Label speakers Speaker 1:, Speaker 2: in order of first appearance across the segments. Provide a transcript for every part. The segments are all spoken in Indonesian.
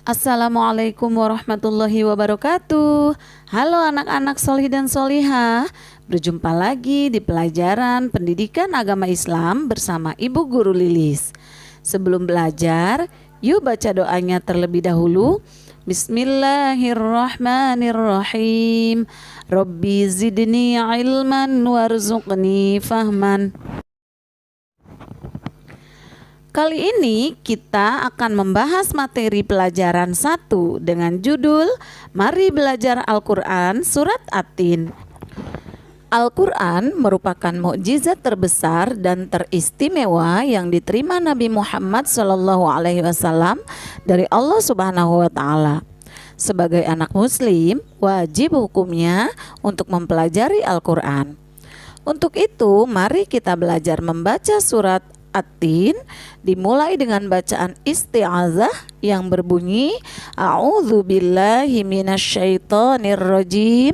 Speaker 1: Assalamualaikum warahmatullahi wabarakatuh. Halo anak-anak solih dan solihah. Berjumpa lagi di pelajaran pendidikan agama Islam bersama Ibu Guru Lilis. Sebelum belajar, yuk baca doanya terlebih dahulu. Bismillahirrahmanirrahim. Rabbi zidni ilman warzuqni fahman. Kali ini kita akan membahas materi pelajaran 1 dengan judul Mari Belajar Al-Quran Surat At-Tin. Al-Quran merupakan mukjizat terbesar dan teristimewa yang diterima Nabi Muhammad SAW dari Allah Subhanahu wa Ta'ala. Sebagai anak Muslim, wajib hukumnya untuk mempelajari Al-Quran. Untuk itu, mari kita belajar membaca surat At-Tin dimulai dengan bacaan isti'azah yang berbunyi A'udzubillahi minasyaitonirrajim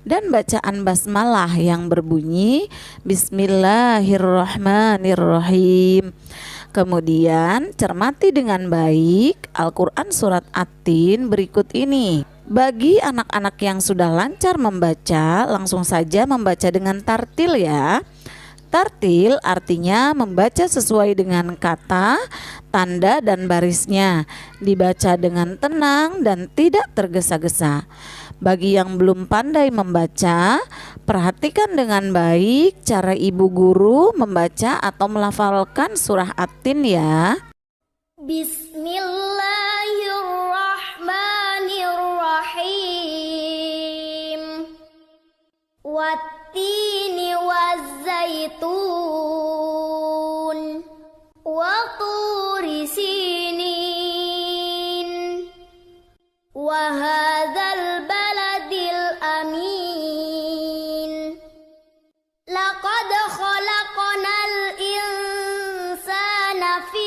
Speaker 1: dan bacaan basmalah yang berbunyi Bismillahirrahmanirrahim. Kemudian cermati dengan baik Al-Quran surat At-Tin berikut ini. Bagi anak-anak yang sudah lancar membaca, langsung saja membaca dengan tartil ya. Tartil artinya membaca sesuai dengan kata, tanda, dan barisnya. Dibaca dengan tenang dan tidak tergesa-gesa. Bagi yang belum pandai membaca, perhatikan dengan baik cara ibu guru membaca atau melafalkan surah At-Tin ya.
Speaker 2: Bismillahirrahmanirrahim. Wattini wazzaitun wa turi sinin wa hadzal baladil amin. Laqad khalaqnal insana fi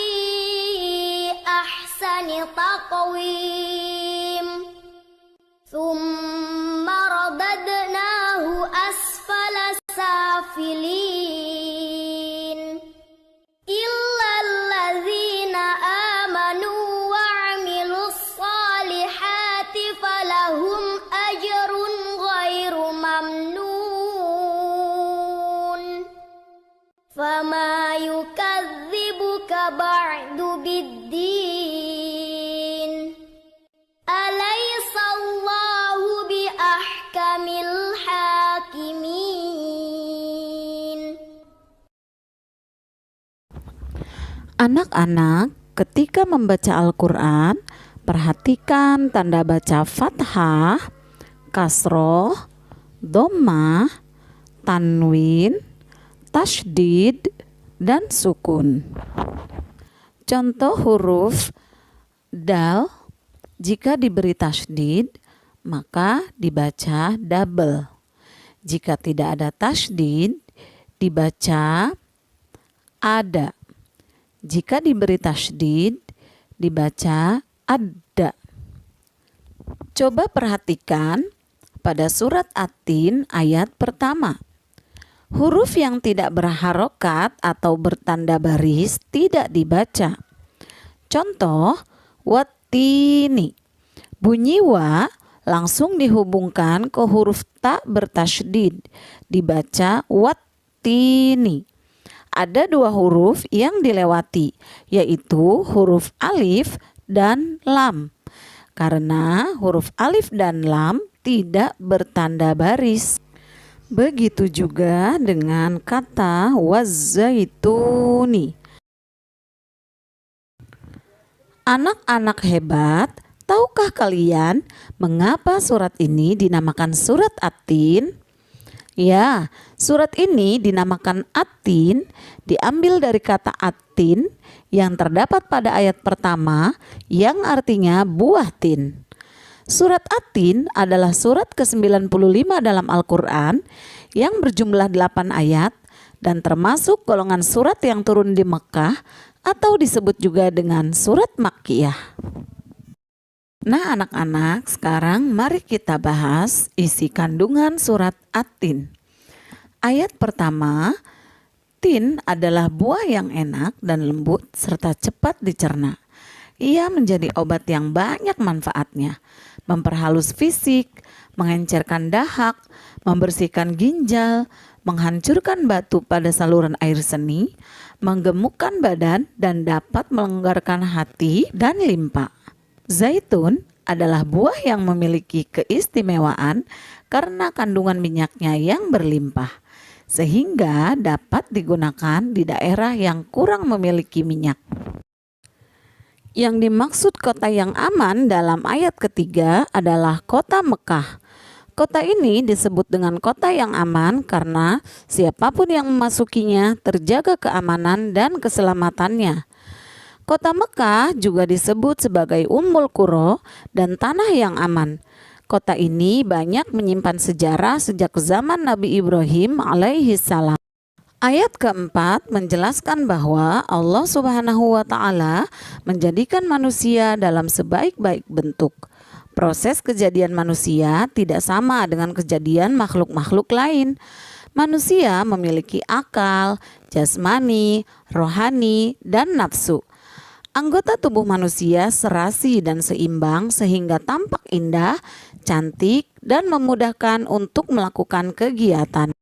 Speaker 2: ahsani taqwim. Thumma radadnahu asfala safilin illal ladzina amanu wa 'amilus solihati falahum ajrun ghairu mamnun. Fama yukadzibuka ba'du biddin. Alaisallahu biahkamil hakimin.
Speaker 1: Anak-anak, ketika membaca Al-Quran, perhatikan tanda baca fathah, kasroh, dhammah, tanwin, tasydid, dan sukun. Contoh huruf dal, jika diberi tasydid, maka dibaca double. Jika tidak ada tasydid, dibaca ada. Jika diberi tasydid, dibaca adda. Coba perhatikan pada surat At-Tin ayat pertama. Huruf yang tidak berharokat atau bertanda baris tidak dibaca. Contoh, wattini. Bunyi wa langsung dihubungkan ke huruf ta bertasydid. Dibaca wattini. Ada dua huruf yang dilewati, yaitu huruf alif dan lam. Karena huruf alif dan lam tidak bertanda baris. Begitu juga dengan kata wazzaituni. Anak-anak hebat, tahukah kalian mengapa surat ini dinamakan surat At-Tin? Ya, surat ini dinamakan At-Tin diambil dari kata at-tin yang terdapat pada ayat pertama yang artinya buah tin. Surat At-Tin adalah surat ke-95 dalam Al-Quran yang berjumlah 8 ayat dan termasuk golongan surat yang turun di Mekah atau disebut juga dengan surat Makkiyah. Nah anak-anak, sekarang mari kita bahas isi kandungan surat At-Tin. Ayat pertama, tin adalah buah yang enak dan lembut serta cepat dicerna. Ia menjadi obat yang banyak manfaatnya, memperhalus fisik, mengencerkan dahak, membersihkan ginjal, menghancurkan batu pada saluran air seni, menggemukkan badan, dan dapat melonggarkan hati dan limpa. Zaitun adalah buah yang memiliki keistimewaan karena kandungan minyaknya yang berlimpah, sehingga dapat digunakan di daerah yang kurang memiliki minyak. Yang dimaksud kota yang aman dalam ayat ketiga adalah kota Mekah. Kota ini disebut dengan kota yang aman karena siapapun yang memasukinya terjaga keamanan dan keselamatannya. Kota Mekah juga disebut sebagai Ummul Qura dan tanah yang aman. Kota ini banyak menyimpan sejarah sejak zaman Nabi Ibrahim alaihi salam. Ayat keempat menjelaskan bahwa Allah Subhanahu wa Ta'ala menjadikan manusia dalam sebaik-baik bentuk. Proses kejadian manusia tidak sama dengan kejadian makhluk-makhluk lain. Manusia memiliki akal, jasmani, rohani, dan nafsu. Anggota tubuh manusia serasi dan seimbang sehingga tampak indah, cantik, dan memudahkan untuk melakukan kegiatan.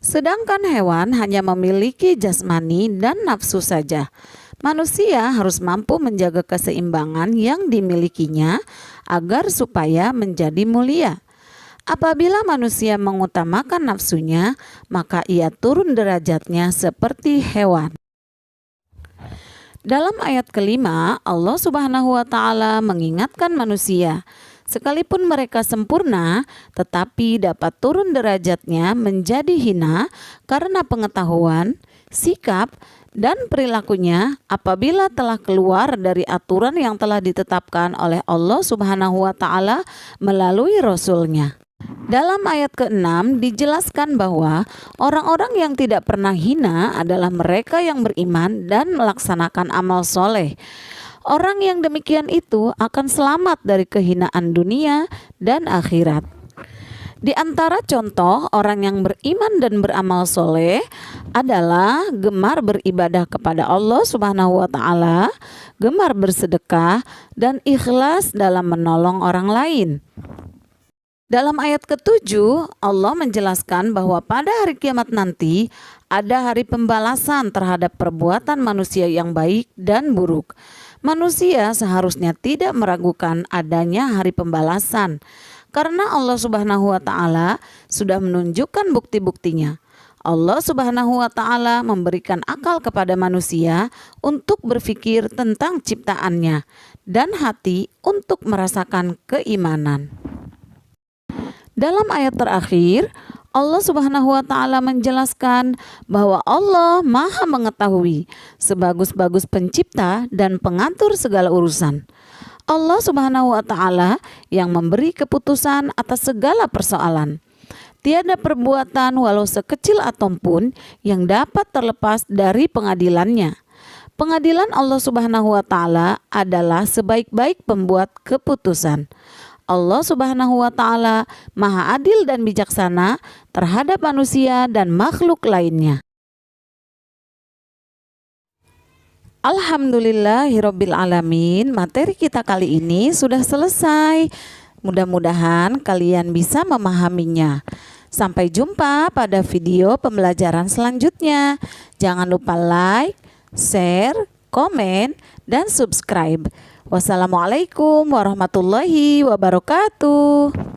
Speaker 1: Sedangkan hewan hanya memiliki jasmani dan nafsu saja. Manusia harus mampu menjaga keseimbangan yang dimilikinya agar supaya menjadi mulia. Apabila manusia mengutamakan nafsunya, maka ia turun derajatnya seperti hewan. Dalam ayat kelima, Allah Subhanahu wa Ta'ala mengingatkan manusia, sekalipun mereka sempurna, tetapi dapat turun derajatnya menjadi hina karena pengetahuan, sikap, dan perilakunya apabila telah keluar dari aturan yang telah ditetapkan oleh Allah Subhanahu wa Ta'ala melalui Rasul-Nya. Dalam ayat ke-6 dijelaskan bahwa orang-orang yang tidak pernah hina adalah mereka yang beriman dan melaksanakan amal soleh. Orang yang demikian itu akan selamat dari kehinaan dunia dan akhirat. Di antara contoh orang yang beriman dan beramal soleh adalah gemar beribadah kepada Allah Subhanahu wa Ta'ala, gemar bersedekah, dan ikhlas dalam menolong orang lain. Dalam ayat ke-7, Allah menjelaskan bahwa pada hari kiamat nanti ada hari pembalasan terhadap perbuatan manusia yang baik dan buruk. Manusia seharusnya tidak meragukan adanya hari pembalasan karena Allah Subhanahu wa Ta'ala sudah menunjukkan bukti-buktinya. Allah Subhanahu wa Ta'ala memberikan akal kepada manusia untuk berpikir tentang ciptaannya dan hati untuk merasakan keimanan. Dalam ayat terakhir, Allah Subhanahu wa Ta'ala menjelaskan bahwa Allah Maha mengetahui, sebagus-bagus pencipta dan pengatur segala urusan. Allah Subhanahu wa Ta'ala yang memberi keputusan atas segala persoalan. Tiada perbuatan walau sekecil apapun yang dapat terlepas dari pengadilannya. Pengadilan Allah Subhanahu wa Ta'ala adalah sebaik-baik pembuat keputusan. Allah Subhanahu wa Ta'ala Maha adil dan bijaksana terhadap manusia dan makhluk lainnya. Alhamdulillahirabbil alamin. Materi kita kali ini sudah selesai. Mudah-mudahan kalian bisa memahaminya. Sampai jumpa pada video pembelajaran selanjutnya. Jangan lupa like, share, komen, dan subscribe. Wassalamualaikum warahmatullahi wabarakatuh.